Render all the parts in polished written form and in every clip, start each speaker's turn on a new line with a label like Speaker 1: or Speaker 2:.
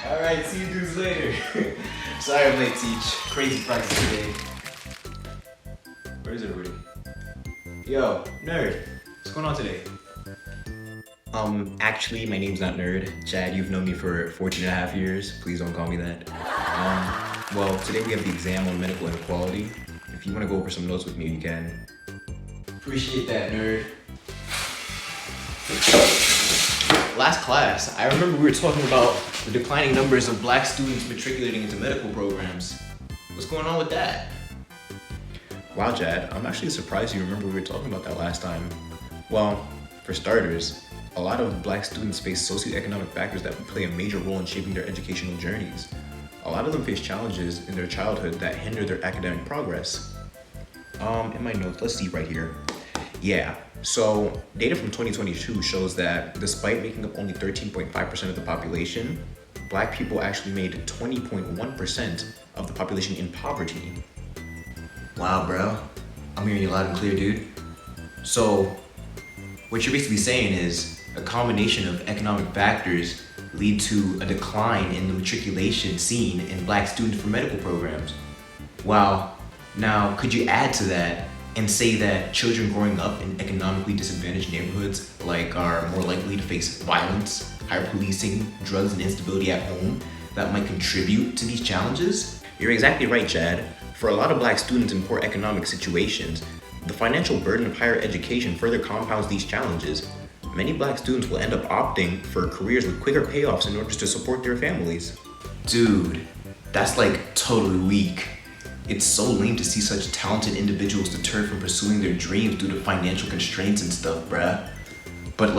Speaker 1: Alright, see you dudes later. Sorry I'm late, Teach. Crazy practice today. Where is everybody? Yo, Nerd. What's going on today?
Speaker 2: Actually, my name's not Nerd. Chad, you've known me for 14 and a half years. Please don't call me that. Well, today we have the exam on medical inequality. If you want to go over some notes with me, you can.
Speaker 1: Appreciate that, Nerd. Last class, I remember we were talking about the declining numbers of black students matriculating into medical programs. What's going on with that?
Speaker 2: Wow, Chad, I'm actually surprised you remember we were talking about that last time. Well, for starters, a lot of black students face socioeconomic factors that play a major role in shaping their educational journeys. A lot of them face challenges in their childhood that hinder their academic progress. In my notes, let's see right here. Yeah, so data from 2022 shows that despite making up only 13.5% of the population, black people actually made 20.1% of the population in poverty.
Speaker 1: Wow, bro. I'm hearing you loud and clear, dude. So, what you're basically saying is a combination of economic factors lead to a decline in the matriculation seen in black students for medical programs. Wow. Now, could you add to that and say that children growing up in economically disadvantaged neighborhoods are more likely to face violence, higher policing, drugs, and instability at home that might contribute to these challenges?
Speaker 2: You're exactly right, Chad. For a lot of black students in poor economic situations, the financial burden of higher education further compounds these challenges. Many black students will end up opting for careers with quicker payoffs in order to support their families.
Speaker 1: Dude, that's totally weak. It's so lame to see such talented individuals deterred from pursuing their dreams due to financial constraints and stuff, bruh. But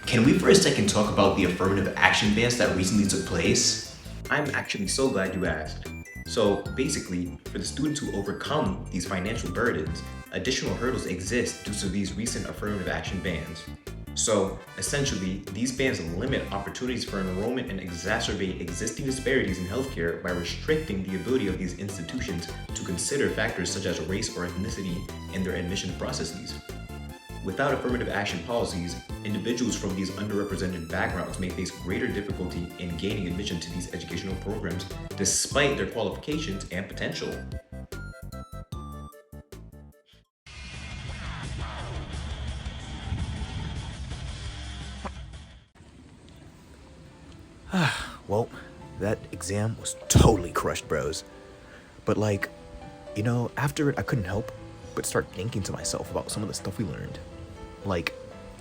Speaker 1: can we for a second talk about the affirmative action bans that recently took place?
Speaker 2: I'm actually so glad you asked. So basically, for the students who overcome these financial burdens, additional hurdles exist due to these recent affirmative action bans. So essentially, these bans limit opportunities for enrollment and exacerbate existing disparities in healthcare by restricting the ability of these institutions to consider factors such as race or ethnicity in their admission processes. Without affirmative action policies, individuals from these underrepresented backgrounds may face greater difficulty in gaining admission to these educational programs despite their qualifications and potential.
Speaker 3: Well, that exam was totally crushed, bros. But after it, I couldn't help but start thinking to myself about some of the stuff we learned.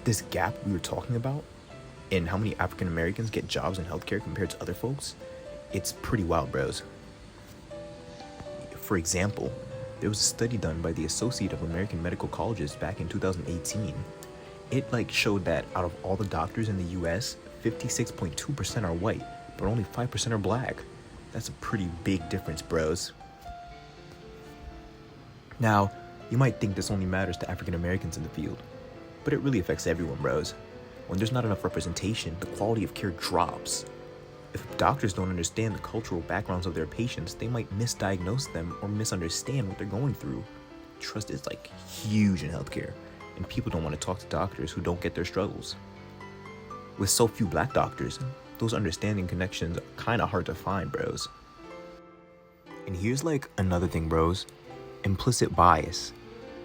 Speaker 3: This gap we were talking about in how many African Americans get jobs in healthcare compared to other folks, it's pretty wild, bros. For example, there was a study done by the Associate of American Medical Colleges back in 2018. It showed that out of all the doctors in the US, 56.2% are white, but only 5% are black. That's a pretty big difference, bros. Now, you might think this only matters to African Americans in the field, but it really affects everyone, bros. When there's not enough representation, the quality of care drops. If doctors don't understand the cultural backgrounds of their patients, they might misdiagnose them or misunderstand what they're going through. Trust is huge in healthcare, and people don't want to talk to doctors who don't get their struggles. With so few black doctors, those understanding connections are kind of hard to find, bros. And here's another thing, bros. Implicit bias.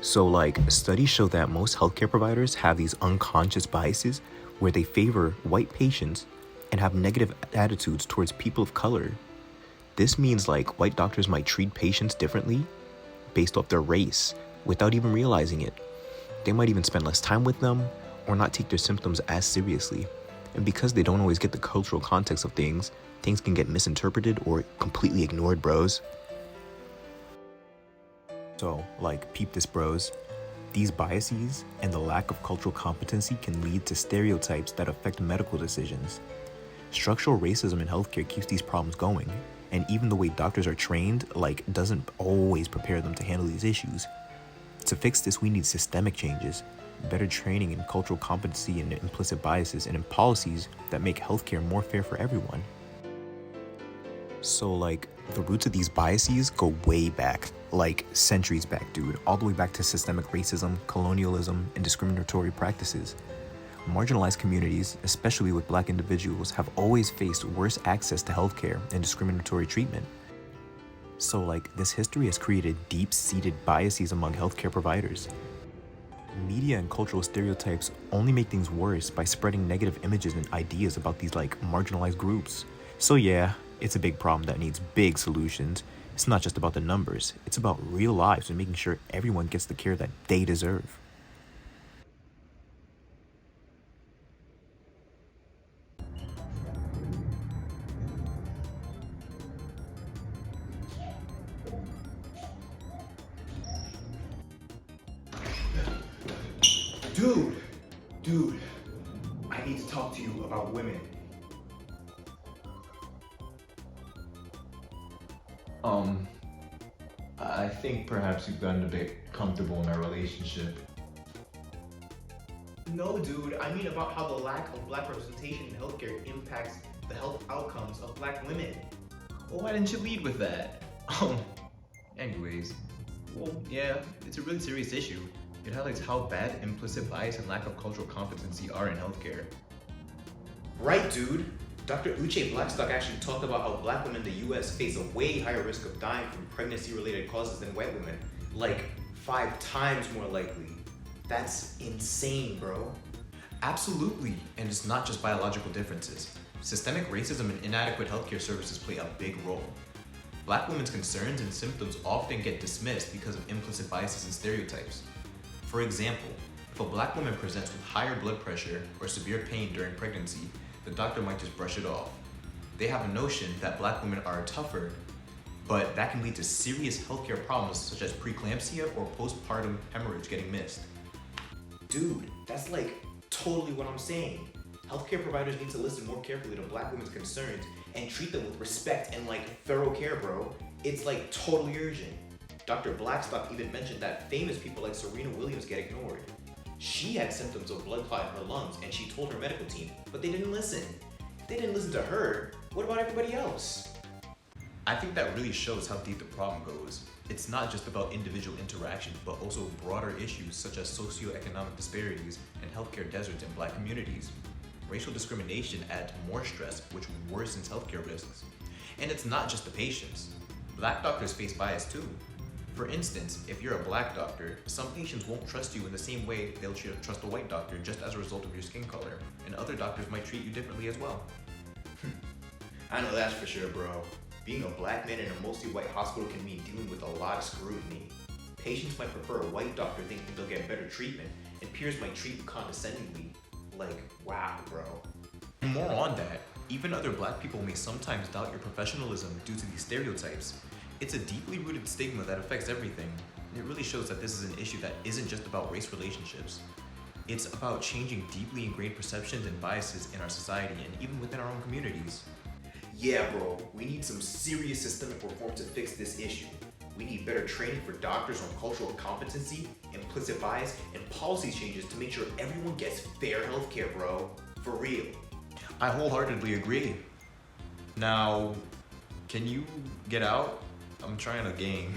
Speaker 3: So studies show that most healthcare providers have these unconscious biases where they favor white patients and have negative attitudes towards people of color. This means white doctors might treat patients differently based off their race without even realizing it. They might even spend less time with them or not take their symptoms as seriously. And because they don't always get the cultural context of things can get misinterpreted or completely ignored, bros. So, peep this, bros. These biases and the lack of cultural competency can lead to stereotypes that affect medical decisions. Structural racism in healthcare keeps these problems going, and even the way doctors are trained, doesn't always prepare them to handle these issues. To fix this, we need systemic changes, better training in cultural competency and implicit biases, and in policies that make healthcare more fair for everyone. So the roots of these biases go way back, centuries back, dude, all the way back to systemic racism, colonialism, and discriminatory practices. Marginalized communities, especially with black individuals, have always faced worse access to healthcare and discriminatory treatment. So, this history has created deep-seated biases among healthcare providers. Media and cultural stereotypes only make things worse by spreading negative images and ideas about these, marginalized groups. So yeah, it's a big problem that needs big solutions. It's not just about the numbers, it's about real lives and making sure everyone gets the care that they deserve.
Speaker 1: Dude, I need to talk to you about women. I think perhaps you've gotten a bit comfortable in our relationship.
Speaker 2: No, dude, I mean about how the lack of black representation in healthcare impacts the health outcomes of black women.
Speaker 1: Well, why didn't you lead with that? Anyways, well, yeah, it's a really serious issue. It highlights how bad implicit bias and lack of cultural competency are in healthcare.
Speaker 2: Right, dude. Dr. Uche Blackstock actually talked about how black women in the US face a way higher risk of dying from pregnancy-related causes than white women. Like 5 times more likely. That's insane, bro.
Speaker 1: Absolutely, and it's not just biological differences. Systemic racism and inadequate healthcare services play a big role. Black women's concerns and symptoms often get dismissed because of implicit biases and stereotypes. For example, if a black woman presents with higher blood pressure or severe pain during pregnancy, the doctor might just brush it off. They have a notion that black women are tougher, but that can lead to serious healthcare problems such as preeclampsia or postpartum hemorrhage getting missed.
Speaker 2: Dude, that's totally what I'm saying. Healthcare providers need to listen more carefully to black women's concerns and treat them with respect and thorough care, bro. It's totally urgent. Dr. Blackstock even mentioned that famous people like Serena Williams get ignored. She had symptoms of blood clot in her lungs and she told her medical team, but they didn't listen. If they didn't listen to her, what about everybody else?
Speaker 1: I think that really shows how deep the problem goes. It's not just about individual interactions, but also broader issues such as socioeconomic disparities and healthcare deserts in black communities. Racial discrimination adds more stress, which worsens healthcare risks. And it's not just the patients. Black doctors face bias too. For instance, if you're a black doctor, some patients won't trust you in the same way they'll trust a white doctor just as a result of your skin color, and other doctors might treat you differently as well.
Speaker 2: I know that's for sure, bro. Being a black man in a mostly white hospital can mean dealing with a lot of scrutiny. Patients might prefer a white doctor thinking they'll get better treatment, and peers might treat you condescendingly. Wow, bro.
Speaker 1: And more on that, even other black people may sometimes doubt your professionalism due to these stereotypes. It's a deeply rooted stigma that affects everything. It really shows that this is an issue that isn't just about race relationships. It's about changing deeply ingrained perceptions and biases in our society and even within our own communities.
Speaker 2: Yeah, bro, we need some serious systemic reform to fix this issue. We need better training for doctors on cultural competency, implicit bias, and policy changes to make sure everyone gets fair healthcare, bro. For real.
Speaker 1: I wholeheartedly agree. Now, can you get out? I'm trying a game.